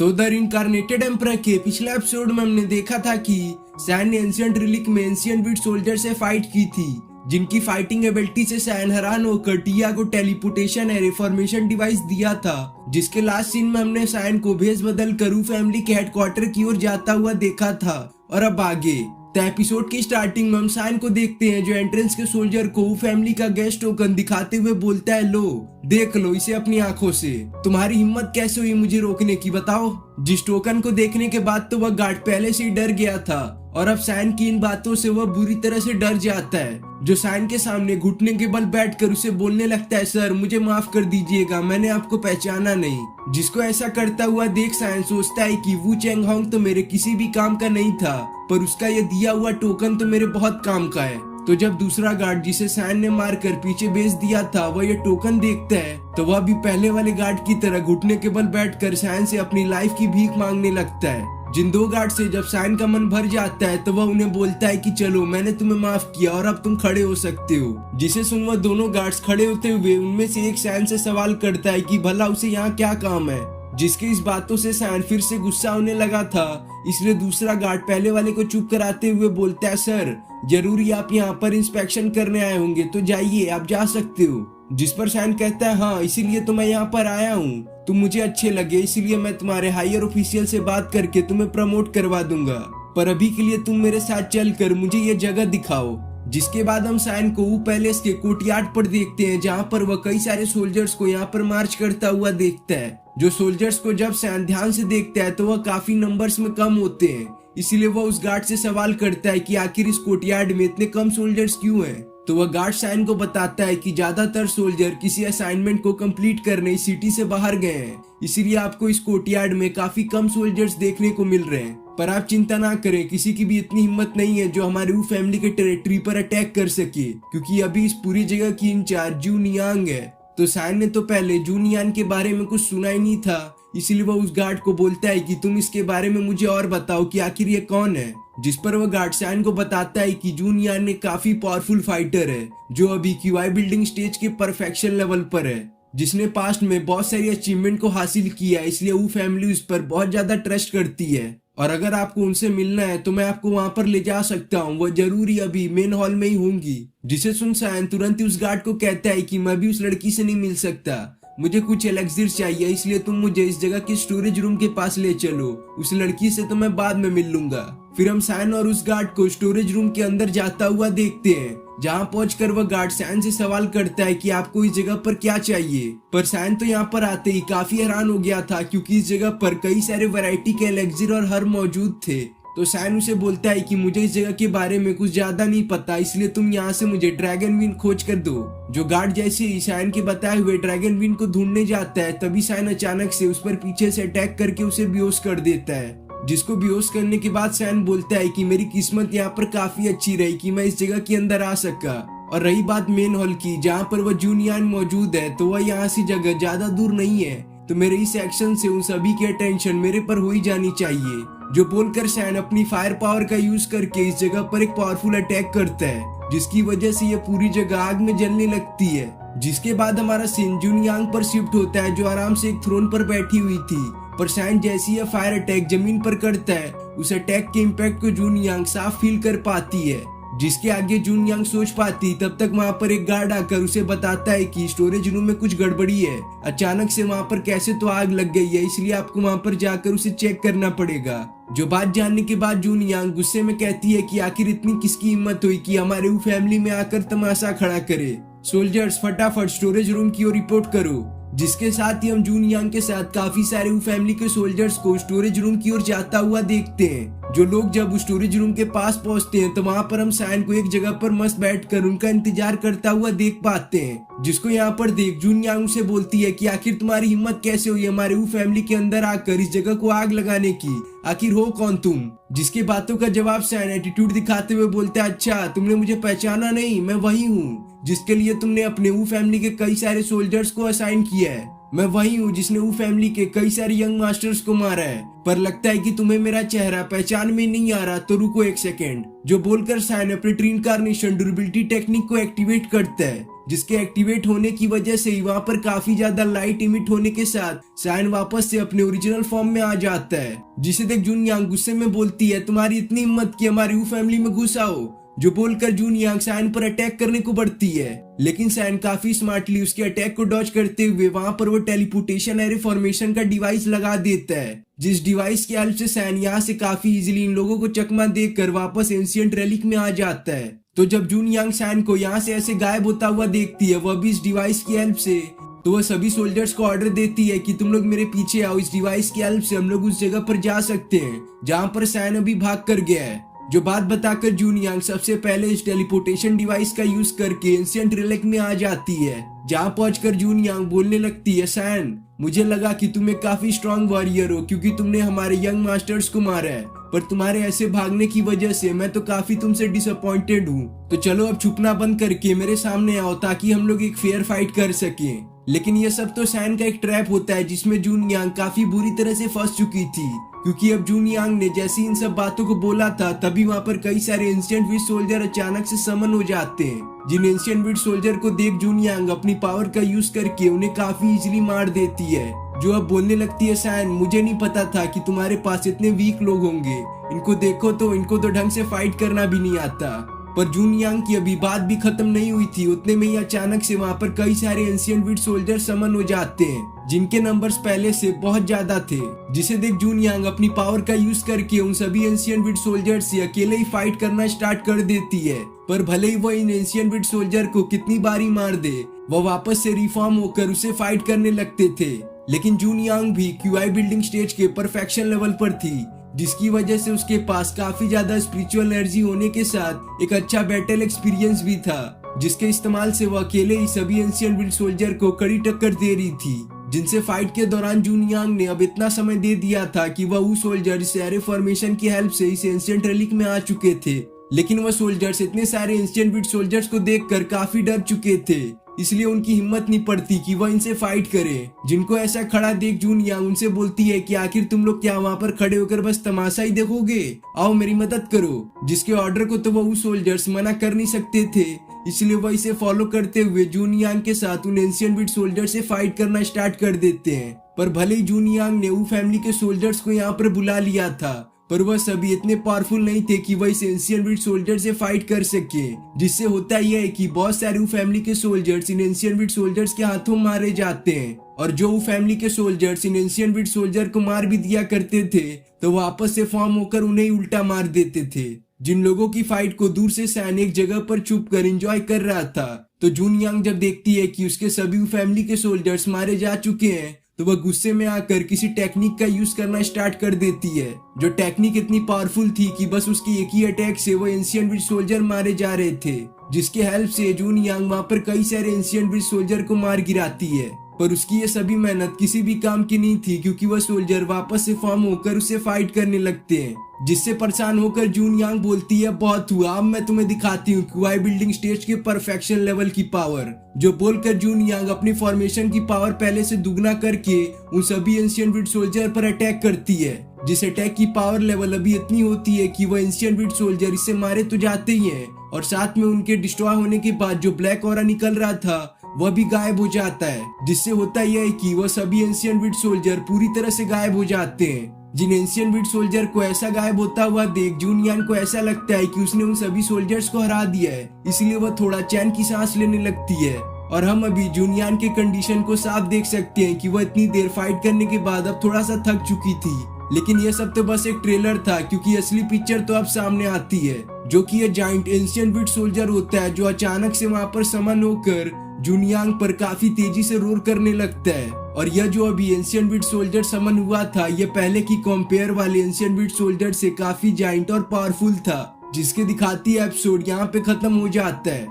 तो the incarnated emperor के पिछले एपिसोड में हमने देखा था कि सैन ने एंशिएंट रिलिक में एंशिएंट ब्रीड सोल्जर से फाइट की थी, जिनकी फाइटिंग एबिलिटी से सैन हैरान होकर टिया को टेलीपोर्टेशन और रिफॉर्मेशन डिवाइस दिया था। जिसके लास्ट सीन में हमने सैन को भेस बदल कर ऊ फैमिली के हेडक्वार्टर की ओर जाता हुआ देखा था। और अब आगे तो एपिसोड की स्टार्टिंग में हम सैन को देखते हैं जो एंट्रेंस के सोल्जर को ऊ फैमिली का गेस्ट टोकन दिखाते हुए बोलता है, लो देख लो इसे अपनी आंखों से, तुम्हारी हिम्मत कैसे हुई मुझे रोकने की बताओ। जिस टोकन को देखने के बाद तो वह गार्ड पहले से ही डर गया था और अब सैन की इन बातों से वह बुरी तरह से डर जाता है, जो सैन के सामने घुटने के बल बैठकर उसे बोलने लगता है, सर मुझे माफ कर दीजिएगा, मैंने आपको पहचाना नहीं। जिसको ऐसा करता हुआ देख सैन सोचता है कि वू चेंग होंग तो मेरे किसी भी काम का नहीं था, पर उसका ये दिया हुआ टोकन तो मेरे बहुत काम का है। तो जब दूसरा गार्ड जिसे सैन ने मारकर पीछे भेज दिया था वह ये टोकन देखता है तो वह भी पहले वाले गार्ड की तरह घुटने के बल बैठकर सैन से अपनी लाइफ की भीख मांगने लगता है। जिन दो गार्ड से जब सैन का मन भर जाता है तो वह उन्हें बोलता है कि चलो मैंने तुम्हें माफ किया और अब तुम खड़े हो सकते हो। जिसे सुन वह दोनों गार्ड्स खड़े होते हुए उनमें से एक सैन से सवाल करता है कि भला उसे यहाँ क्या काम है। जिसके इस बातों से सैन फिर से गुस्सा होने लगा था, इसलिए दूसरा गार्ड पहले वाले को चुप कराते हुए बोलता है, सर जरूरी आप यहाँ पर इंस्पेक्शन करने आए होंगे तो जाइए आप जा सकते हो। जिस पर सैन कहता है, हाँ इसीलिए तो मैं यहाँ पर आया हूँ, तुम मुझे अच्छे लगे इसलिए मैं तुम्हारे हायर ऑफिशियल से बात करके तुम्हें प्रमोट करवा दूंगा, पर अभी के लिए तुम मेरे साथ चलकर मुझे ये जगह दिखाओ। जिसके बाद हम सैन को ऊ पैलेस के कोर्टयार्ड पर देखते हैं जहाँ पर वह कई सारे सोल्जर्स को यहाँ पर मार्च करता हुआ देखता है। जो सोल्जर्स को जब सैन ध्यान से देखता है तो वह काफी नंबर्स में कम होते हैं, इसीलिए वह उस गार्ड से सवाल करता है कि आखिर इस कोर्टयार्ड में इतने कम सोल्जर्स क्यों हैं। तो वह गार्ड सैन को बताता है कि ज्यादातर सोल्जर किसी असाइनमेंट को कंप्लीट करने सिटी से बाहर गए हैं, इसीलिए आपको इस कोर्टयार्ड में काफी कम सोल्जर्स देखने को मिल रहे हैं। पर आप चिंता ना करें, किसी की भी इतनी हिम्मत नहीं है जो हमारे ऊ फैमिली के टेरिटरी पर अटैक कर सके, क्योंकि अभी इस पूरी जगह की इंचार्ज जू नियांग है। तो सैन ने तो पहले जू नियांग के बारे में कुछ सुना ही नहीं था, इसलिए वह उस गार्ड को बोलता है कि तुम इसके बारे में मुझे और बताओ कि आखिर ये कौन है। जिस पर वह गार्ड सैन को बताता है कि जू नियांग एक काफी पावरफुल फाइटर है जो अभी क्यूआई बिल्डिंग स्टेज के परफेक्शन लेवल पर है, जिसने पास्ट में बहुत सारी अचीवमेंट को हासिल किया है, इसलिए वो फैमिली उस पर बहुत ज्यादा ट्रस्ट करती है। और अगर आपको उनसे मिलना है तो मैं आपको वहां पर ले जा सकता हूँ, वह जरूरी अभी मेन हॉल में ही होंगी। जिसे सुन सैन तुरंत ही उस गार्ड को कहता है कि मैं भी उस लड़की से नहीं मिल सकता, मुझे कुछ एलेक्सिर चाहिए, इसलिए तुम मुझे इस जगह के स्टोरेज रूम के पास ले चलो, उस लड़की से तो मैं बाद में मिल लूंगा। फिर हम सैन और उस गार्ड को स्टोरेज रूम के अंदर जाता हुआ देखते हैं, जहाँ पहुंचकर वह गार्ड सैन से सवाल करता है कि आपको इस जगह पर क्या चाहिए। पर सैन तो यहाँ पर आते ही काफी हैरान हो गया था, क्योंकि इस जगह पर कई सारे वैरायटी के एलेक्सिर और हर्ब मौजूद थे। तो सैन उसे बोलता है कि मुझे इस जगह के बारे में कुछ ज्यादा नहीं पता, इसलिए तुम यहाँ से मुझे ड्रैगन विन खोज कर दो। जो गार्ड जैसे ही सैन के बताए हुए ड्रैगन विन को ढूंढने जाता है, तभी सैन अचानक से उस पर पीछे से अटैक करके उसे बेहोश कर देता है। जिसको बेहोश करने के बाद सैन बोलता है कि मेरी किस्मत यहाँ पर काफी अच्छी रही कि मैं इस जगह के अंदर आ सका। और रही बात मेन हॉल की जहाँ पर वह जू नियांग मौजूद है, तो वह यहाँ से जगह ज्यादा दूर नहीं है, तो मेरे इस एक्शन से उन सभी की अटेंशन मेरे पर हो ही जानी चाहिए। जो बोलकर सैन अपनी फायर पावर का यूज करके इस जगह पर एक पावरफुल अटैक करता है, जिसकी वजह से ये पूरी जगह आग में जलने लगती है। जिसके बाद हमारा सीन जू नियांग पर शिफ्ट होता है जो आराम से एक थ्रोन पर बैठी हुई थी, पर सैन जैसी यह फायर अटैक जमीन पर करता है, उस अटैक के इम्पैक्ट को जू नियांग साफ फील कर पाती है। जिसके आगे जू नियांग सोच पाती तब तक वहाँ पर एक गार्ड आकर उसे बताता है कि स्टोरेज रूम में कुछ गड़बड़ी है, अचानक से वहाँ पर कैसे तो आग लग गई है, इसलिए आपको वहाँ पर जाकर उसे चेक करना पड़ेगा। जो बात जानने के बाद जू नियांग गुस्से में कहती है कि आखिर इतनी किसकी हिम्मत हुई कि हमारे वो फैमिली में आकर तमाशा खड़ा करे, सोल्जर्स फटाफट स्टोरेज रूम की ओर रिपोर्ट करो। जिसके साथ ही हम जू नियांग के साथ काफी सारे वो फैमिली के सोल्जर्स को स्टोरेज रूम की ओर जाता हुआ देखते हैं। जो लोग जब स्टोरेज रूम के पास पहुंचते हैं तो वहां पर हम सैन को एक जगह पर मस्त बैठकर उनका इंतजार करता हुआ देख पाते हैं। जिसको यहाँ पर देख जू नियांग से बोलती है कि आखिर तुम्हारी हिम्मत कैसे हुई हमारे वो फैमिली के अंदर आकर इस जगह को आग लगाने की, आखिर हो कौन तुम। जिसके बातों का जवाब सैन एटीट्यूड दिखाते हुए बोलता है, अच्छा तुमने मुझे पहचाना नहीं, मैं वही हूँ जिसके लिए तुमने अपने वो फैमिली के कई सारे सोल्जर्स को असाइन किया है। मैं वही हूँ जिसने वो फैमिली के कई सारे यंग मास्टर्स को मारा है, पर लगता है कि तुम्हें मेरा चेहरा पहचान में नहीं आ रहा, तो रुको एक सेकेंड। जो बोलकर सायन अपने रीइंकार्नेशन ड्यूरेबिलिटी टेक्निक को एक्टिवेट करता है, जिसके एक्टिवेट होने की वजह से ही वहाँ पर काफी ज्यादा लाइट इमिट होने के साथ सायन वापस से अपने ओरिजिनल फॉर्म में आ जाता है। जिसे देख जून यांग गुस्से में बोलती है, तुम्हारी इतनी हिम्मत कि हमारी वो फैमिली में घुस आओ। जो बोलकर जून यांग सायन पर अटैक करने को बढ़ती है, लेकिन सायन काफी स्मार्टली उसके अटैक को डॉज करते हुए वहां पर वो टेलीपोर्टेशन एरे फॉर्मेशन का डिवाइस लगा देता है, जिस डिवाइस की हेल्प से सायन यहाँ से काफी इजीली इन लोगों को चकमा देकर वापस एंशिएंट रेलिक में आ जाता है। तो जब जून यांग सायन को यहाँ से ऐसे गायब होता हुआ देखती है, वह भी इस डिवाइस की हेल्प से, तो वह सभी सोल्जर्स को ऑर्डर देती है कि तुम लोग मेरे पीछे आओ। इस डिवाइस की हेल्प से हम लोग उस जगह पर जा सकते हैं जहाँ पर सायन अभी भाग कर गया है। जो बात बताकर जून यांग सबसे पहले इस टेलीपोर्टेशन डिवाइस का यूज करके एंशिएंट रिलिक में आ जाती है, जहाँ पहुंचकर जून यांग बोलने लगती है, सायन मुझे लगा कि तुम एक काफी स्ट्रॉन्ग वॉरियर हो क्योंकि तुमने हमारे यंग मास्टर्स को मारा है, पर तुम्हारे ऐसे भागने की वजह से मैं तो काफी तुमसे डिसअपॉइंटेड हूँ। तो चलो अब छुपना बंद करके मेरे सामने आओ ताकि हम लोग एक फेयर फाइट कर सकें। लेकिन ये सब तो सायन का एक ट्रैप होता है जिसमें जून यांग काफी बुरी तरह से फंस चुकी थी, क्योंकि अब जून यांग ने जैसे इन सब बातों को बोला था तभी वहाँ पर कई सारे एंशिएंट विड सोल्जर अचानक से समन हो जाते हैं, जिन एंशिएंट विड सोल्जर को देख जून यांग अपनी पावर का यूज करके उन्हें काफी इजीली मार देती है। जो अब बोलने लगती है, सायन मुझे नहीं पता था कि तुम्हारे पास इतने वीक लोग होंगे, इनको देखो तो इनको तो ढंग से फाइट करना भी नहीं आता। पर जून यांग की अभी बात भी खत्म नहीं हुई थी, उतने में ही अचानक से वहाँ पर कई सारे एंशिएंट विड सोल्जर समन हो जाते हैं, जिनके नंबर्स पहले से बहुत ज्यादा थे। जिसे देख जून यांग अपनी पावर का यूज करके उन सभी एंशिएंट विड सोल्जर से अकेले ही फाइट करना स्टार्ट कर देती है। पर भले ही वो इन एंशिएंट विड सोल्जर को कितनी बारी मार दे, वो वापस से रिफॉर्म होकर उसे फाइट करने लगते थे। लेकिन जून यांग भी क्यूआई बिल्डिंग स्टेज के परफेक्शन लेवल पर थी, जिसकी वजह से उसके पास काफी ज्यादा स्पिरिचुअल एनर्जी होने के साथ एक अच्छा बैटल एक्सपीरियंस भी था, जिसके इस्तेमाल से वह अकेले ही सभी एंशिएंट विड सोल्जर को कड़ी टक्कर दे रही थी, जिनसे फाइट के दौरान जून यांग ने अब इतना समय दे दिया था कि वह वो सोल्जर इस एरे फॉर्मेशन की हेल्प से इस एंशिएंट रेलिक में आ चुके थे। लेकिन वह सोल्जर्स इतने सारे एंशिएंट विड सोल्जर्स को देखकर काफी डर चुके थे, इसलिए उनकी हिम्मत नहीं पड़ती कि वह इनसे फाइट करे। जिनको ऐसा खड़ा देख जून यांग उनसे बोलती है कि आखिर तुम लोग क्या वहाँ पर खड़े होकर बस तमाशा ही देखोगे, आओ मेरी मदद करो। जिसके ऑर्डर को तो वो सोल्जर्स मना कर नहीं सकते थे, इसलिए वह इसे फॉलो करते हुए जून यांग के साथ उन एंशिएंट विड सोल्जर से फाइट करना स्टार्ट कर देते हैं। पर भले ही जून यांग ने वो फैमिली के सोल्जर्स को यहाँ पर बुला लिया था, पर वह सभी इतने पावरफुल नहीं थे कि वह इस एंशिएंट विड सोल्जर से फाइट कर सके। जिससे होता यह है कि बहुत सारे फैमिली के सोल्जर्स इन एंशिएंट विड सोल्जर्स के हाथों मारे जाते हैं, और जो फैमिली के सोल्जर्स इन एंशिएंट विड सोल्जर को मार भी दिया करते थे तो वापस से फॉर्म होकर उन्हें ही उल्टा मार देते थे। जिन लोगों की फाइट को दूर से सायन एक जगह पर छुप कर एंजॉय कर रहा था, तो जून यांग जब देखती है कि उसके सभी फैमिली के सोल्जर्स मारे जा चुके हैं, तो वह गुस्से में आकर किसी टेक्निक का यूज करना स्टार्ट कर देती है। जो टेक्निक इतनी पावरफुल थी कि बस उसकी एक ही अटैक से वो एंशिएंट विड सोल्जर मारे जा रहे थे, जिसके हेल्प से जून यांग वहाँ पर कई सारे एंशिएंट विड सोल्जर को मार गिराती है। पर उसकी ये सभी मेहनत किसी भी काम की नहीं थी, क्योंकि वह सोल्जर वापस से फॉर्म होकर उससे फाइट करने लगते हैं। जिससे परेशान होकर जून यांग बोलती है, बहुत हुआ, अब मैं तुम्हें दिखाती हूँ क्यूआई बिल्डिंग स्टेज के परफेक्शन लेवल की पावर। जो बोलकर जून यांग अपनी फॉर्मेशन की पावर पहले से दुगना करके उन सभी एंशिएंट विड सोल्जर पर अटैक करती है। जिस अटैक की पावर लेवल अभी इतनी होती है कि वह एंशिएंट विड सोल्जर इससे मारे तो जाते ही हैं, और साथ में उनके डिस्ट्रॉय होने के बाद जो ब्लैक ऑरा निकल रहा था वह भी गायब हो जाता है। जिससे होता यह है कि वह सभी एंशिएंट विड सोल्जर पूरी तरह से गायब हो जाते हैं। जिन एंशिएंट विड सोल्जर को ऐसा गायब होता हुआ देख जून यांग को ऐसा लगता है कि उसने उन सभी सोल्जर्स को हरा दिया है, इसलिए वह थोड़ा चैन की सांस लेने लगती है। और हम अभी जून यांग के कंडीशन को साफ देख सकते हैं कि वह इतनी देर फाइट करने के बाद अब थोड़ा सा थक चुकी थी। लेकिन यह सब तो बस एक ट्रेलर था, क्योंकि असली पिक्चर तो अब सामने आती है, जो कि यह जाइंट एंशिएंट विड सोल्जर होता है, जो अचानक से वहाँ पर समन होकर जून यांग पर काफी तेजी से रोर करने लगता है। और यह जो अभी एंशिएंट विड सोल्जर समन हुआ था, यह पहले की कंपेयर वाले एंशिएंट विड सोल्जर से काफी जाइंट और पावरफुल था, जिसके दिखाती एपिसोड यहाँ पे खत्म हो जाता है।